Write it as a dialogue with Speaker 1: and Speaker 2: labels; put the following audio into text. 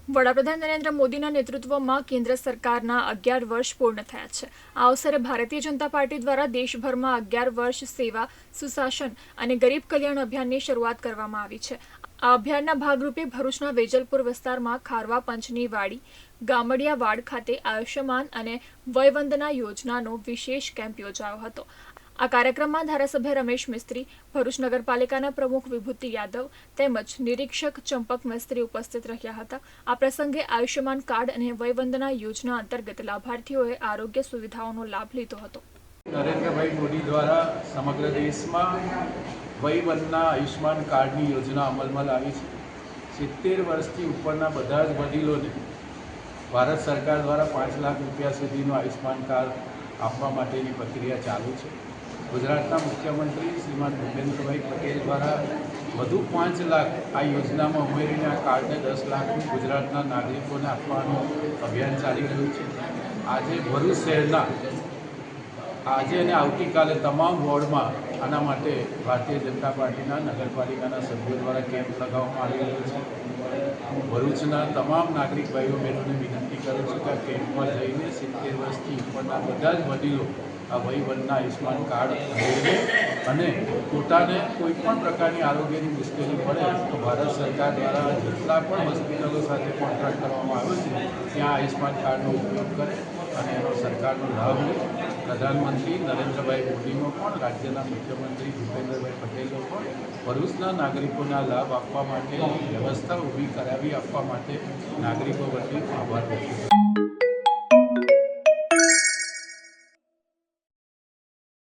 Speaker 1: વડાપ્રધાન નરેન્દ્ર મોદીના નેતૃત્વમાં કેન્દ્ર સરકારના 11 વર્ષ પૂર્ણ થયા છે। આ અવસરે ભારતીય જનતા પાર્ટી દ્વારા દેશભરમાં 11 વર્ષ સેવા, સુશાસન અને ગરીબ કલ્યાણ અભિયાનની શરૂઆત કરવામાં આવી છે। આ અભિયાનના ભાગરૂપે ભરૂચના વેજલપુર વિસ્તારમાં ખારવા પંચની વાડી ગામડિયા વાડ ખાતે આયુષ્યમાન અને વયવંદના યોજનાનો વિશેષ કેમ્પ યોજાયો હતો। આ કાર્યક્રમમાં ધારાસભ્ય રમેશ મિસ્ત્રી, ભરૂચ નગરપાલિકાના પ્રમુખ વિભૂતિ યાદવ તેમજ નિરીક્ષક ચંપક મિસ્ત્રી ઉપસ્થિત રહ્યા હતા। આ પ્રસંગે આયુષ્યમાન કાર્ડ અને વયવંદના યોજના અંતર્ગત લાભાર્થીઓએ આરોગ્ય સુવિધાઓનો લાભ લીધો હતો।
Speaker 2: નરેન્દ્રભાઈ મોદી દ્વારા સમગ્ર દેશમાં વયવંદના આયુષ્યમાન કાર્ડની યોજના અમલમાં લાવી છે। 70 વર્ષથી ઉપરના બધા જ વડીલોને ભારત સરકાર દ્વારા 5 લાખ રૂપિયા સુધીનું આયુષ્યમાન કાર્ડ આપવા માટેની પ્રક્રિયા ચાલુ છે। ગુજરાતના મુખ્યમંત્રી શ્રીમાન ભૂપેન્દ્રભાઈ પટેલ દ્વારા વધુ 5 લાખ આ યોજનામાં ઉમેરીને આ કાર્ડને 10 લાખનું ગુજરાતના નાગરિકોને આપવાનું અભિયાન ચાલી રહ્યું છે। આજે ભરૂચ શહેરના આજે અને આવતીકાલે તમામ વોર્ડમાં આના માટે ભારતીય જનતા પાર્ટીના નગરપાલિકાના સભ્યો દ્વારા કેમ્પ લગાવવામાં આવી રહ્યો છે। ભરૂચના તમામ નાગરિક ભાઈઓ બહેનોને વિનંતી કરું છું કે આ કેમ્પમાં જઈને 70 વર્ષથી ઉપરના બધા જ વડીલો આ વયવંદના આયુષ્યમાન કાર્ડ લઈને અને પોતાને કોઈપણ પ્રકારની આરોગ્યની મુશ્કેલી પડે તો ભારત સરકાર દ્વારા જેટલા પણ હોસ્પિટલો સાથે કોન્ટ્રાક્ટ કરવામાં આવ્યો છે ત્યાં આયુષ્યમાન કાર્ડનો ઉપયોગ કરે અને એનો સરકારનો લાભ લે। પ્રધાનમંત્રી નરેન્દ્રભાઈ મોદીનો પણ રાજ્યના મુખ્યમંત્રી ભૂપેન્દ્રભાઈ પટેલનો પણ ભરૂચના નાગરિકોને આ લાભ આપવા માટેની વ્યવસ્થા ઊભી કરાવી આપવા માટે નાગરિકો વતી આભાર વ્યક્ત